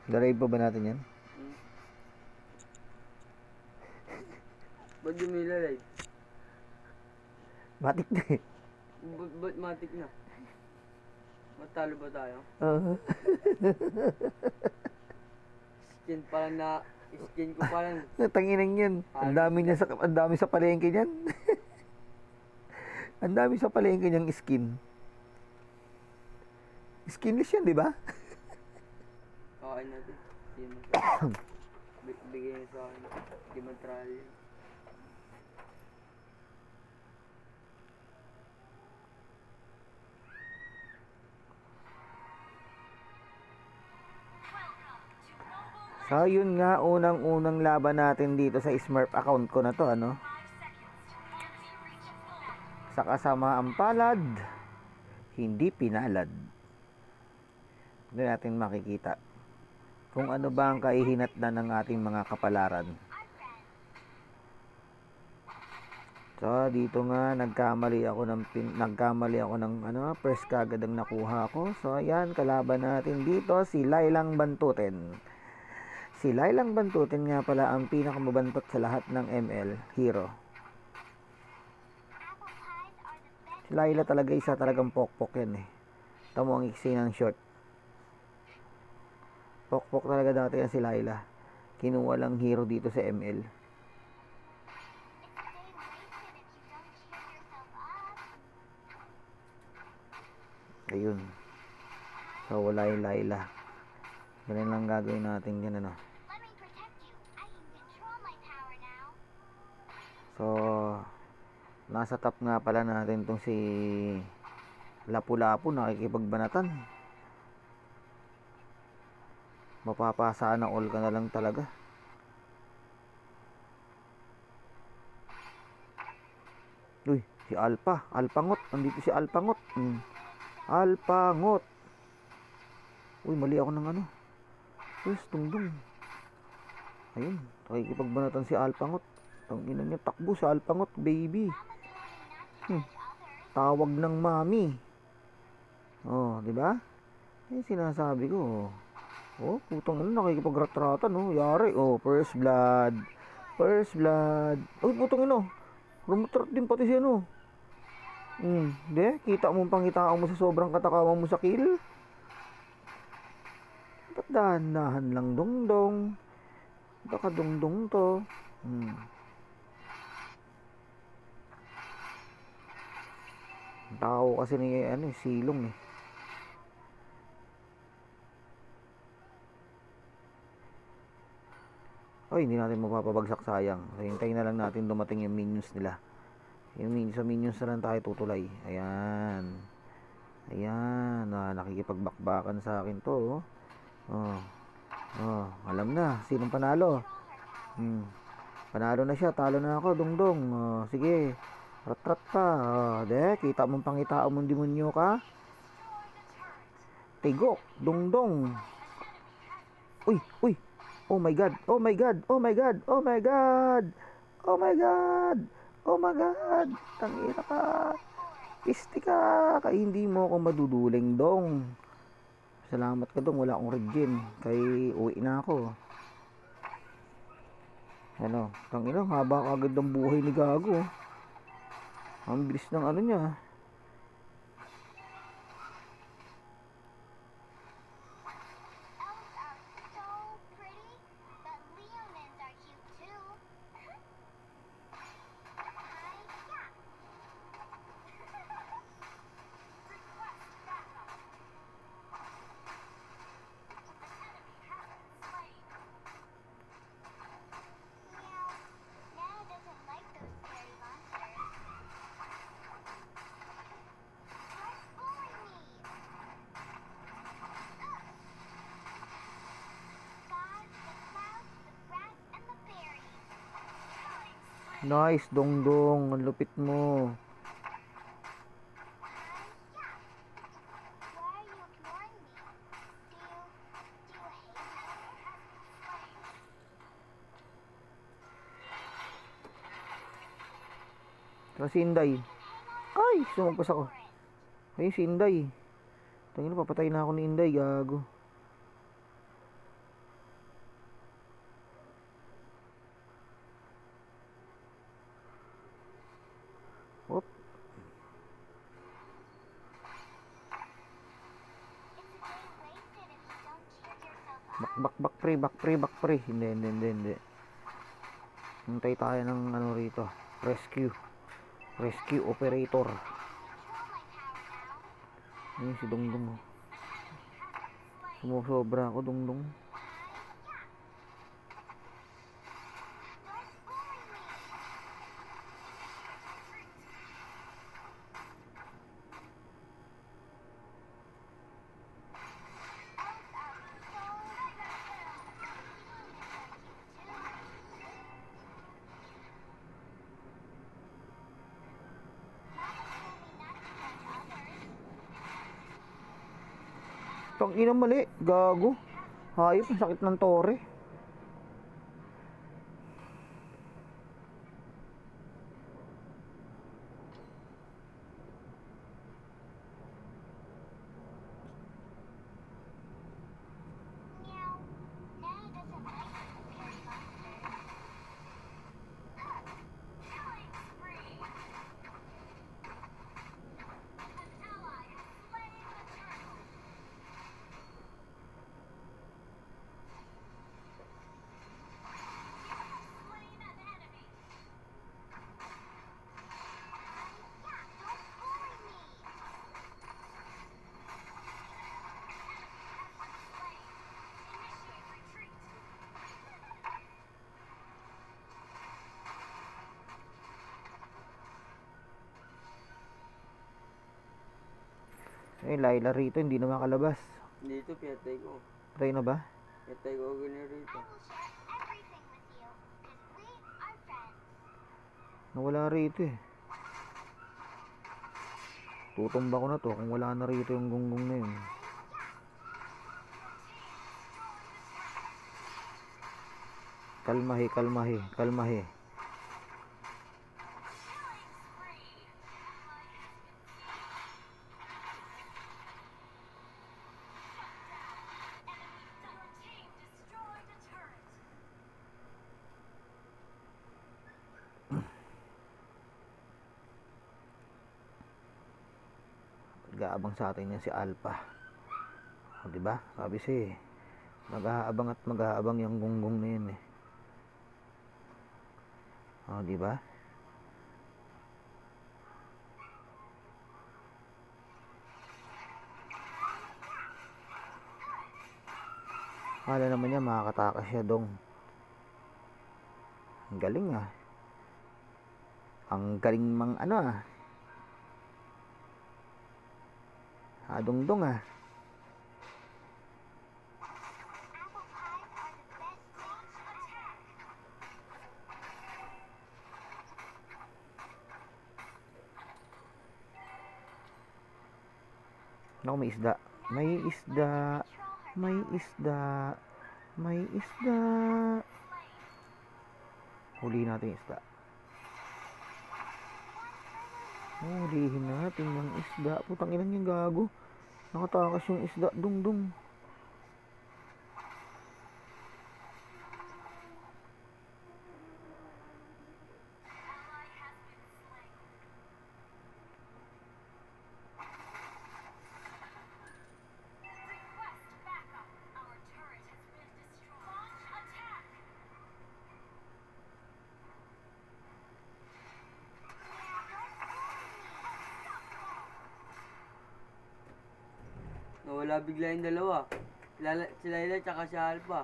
Drive pa ba natin yan? Ba't dumilalay? Matik na eh. Ba't matik na? Matalo ba tayo? Skin pa lang na... Skin ko pa lang. Tanginang yan. Ang dami sa palengke niyan. Ang dami sa palengke niyang skin. Skinless yan, di ba? Okay natin. Bigay niya sa akin. Hindi man trial yan. So, yun nga, unang-unang laban natin dito sa Smurf account ko na to, ano? Sa kasama ang palad, hindi pinalad. Doon natin makikita kung ano ba ang kahihinatnan ng ating mga kapalaran. So, dito nga nagkamali ako ng first kagad ang nakuha ko. So, ayan, kalaban natin dito si Lailang Bantuten. Si Lailang Bantuten nga pala ang pinakamabantot sa lahat ng ML hero. Si Laila talaga isa talagang pokpok yan eh. Tamo ang iksi ng short. Pokpok talaga dati yan si Laila. Kinuha lang hero dito sa ML. Ayun. So wala yung Laila. Ganun lang gagawin natin yan, ano. So nasa top nga pala natin tong si Lapu-Lapu, nakikipagbanatan. Mapapasa na all ka na lang talaga. Uy, si Alpangot, nandito si Alpangot. Alpangot. Uy, mali ako ng ano. Yes, tungdong. Ayun, nakikipagbanatan si Alpangot. Tangina niya, takbo si Alpangot, baby. Tawag ng mami. Oh, di ba? Eh, sinasabi ko. Oh, putang ina, nakikipagrat-ratan, oh. Yari, oh, first blood. First blood. Uy, putang ina. Rumutrat din pati siya, no. Di, kita mo pangitao mo sa sobrang katakawan mo sa kill. Ba't dahan-dahan lang, dongdong? Baka dongdong to. Tao kasi ni Silong eh. Ay, hindi natin mapapabagsak, sayang. So, hintayin na lang natin dumating yung minions nila. Sa minions na lang tayo tutulay. Ayan. Ayan. Nakikipagbakbakan sa akin to. Alam na. Sinong panalo? Panalo na siya. Talo na ako. Dongdong. Sige. Rat-rat pa. Kita mong pangitao mong demonyo ka. Tigok. Dongdong. Uy. Oh my god. Oh my god. Oh my god. Oh my god. Oh my god. Oh my god. Tangina ka. Pisti ka. Kaya hindi mo ako maduduling, dong. Salamat ka, dong. Wala akong regen. Kaya uwi na ako. Ano, tangina, haba agad ng buhay ni Gago. Ang bilis ng ano niya. Nice, dongdong. Ang lupit mo. Saka si Inday. Ay, sumagpas ako. Ayun si Inday. Tangina, papatay na ako ni Inday, gago. Back pre. Hindi. Hintay tayo ng ano rito. Rescue operator. Ayun si Dongdong. Oh. Sumusobra ako, Dongdong. Tang ina mali, gago. Hayop, ang sakit ng tore. Laila rito, hindi na makalabas. Dito, pinatay ko. Try na ba? Pinatay ko ganyan rito. Nawala rito eh. Tutumba ko na to kung wala na rito yung gunggong na yun. Kalmahe. Nag-aabang sa atin yan si Alpha. O, diba? Sabi siya eh. Mag-aabang yung gunggong na yun eh. O, diba? Kala naman niya makakatakas siya, Dong. Ang galing ah. Ang galing mang ano ah. Dongdong ah. Naku, may isda. May isda. Huli natin yung isda. Hulihin natin yung isda. Putang ina niya, gago. Nakatakas yung isda, Dongdong. Nawala bigla yung dalawa. Si Laila tsaka si Alpha.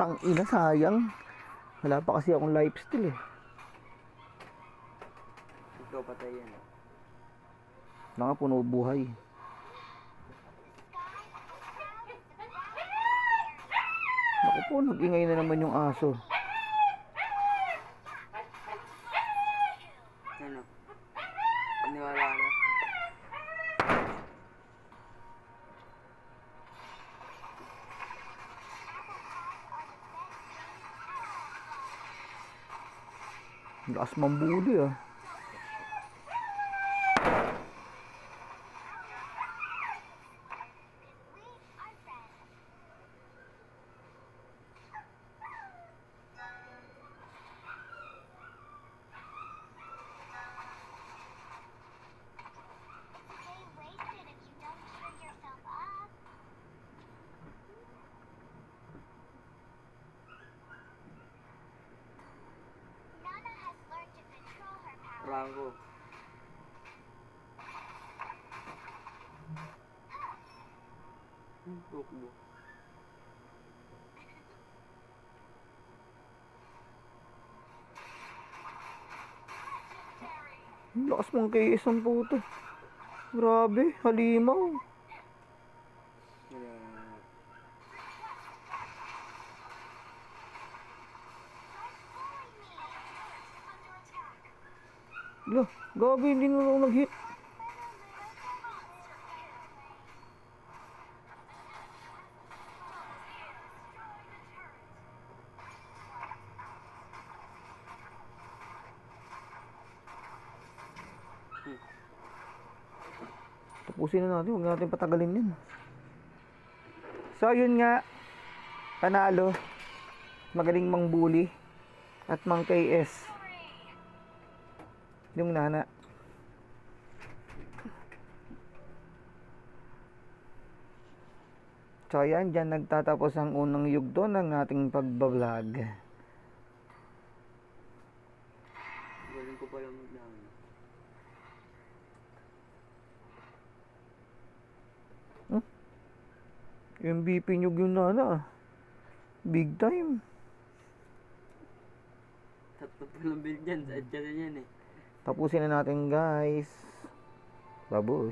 Tang ina, sayang. Wala pa kasi akong lifesteal eh. Ikaw patay yan. Naka puno buhay. Naku po, nag-ingay na naman yung aso. Ano? Paniwala na. Lakas mambuli ah. Franco. Tukbo. Ang lakas mong KS ang puto. Grabe, halimaw. Wala. Lah, gabi, hindi na ako nag-hit. Tapusin na natin, huwag natin patagalin yan. So, yun nga. Panalo. Magaling mang bully. At mang KS. Yung nana. So, ayan, dyan nagtatapos ang unang yugto ng ating pagbablog. Galing ko pala magdaan. MVP nyug yung nana. Big time. Tatlo palang build dyan. Sa edge yan eh. Tapusin na natin, guys. Babush.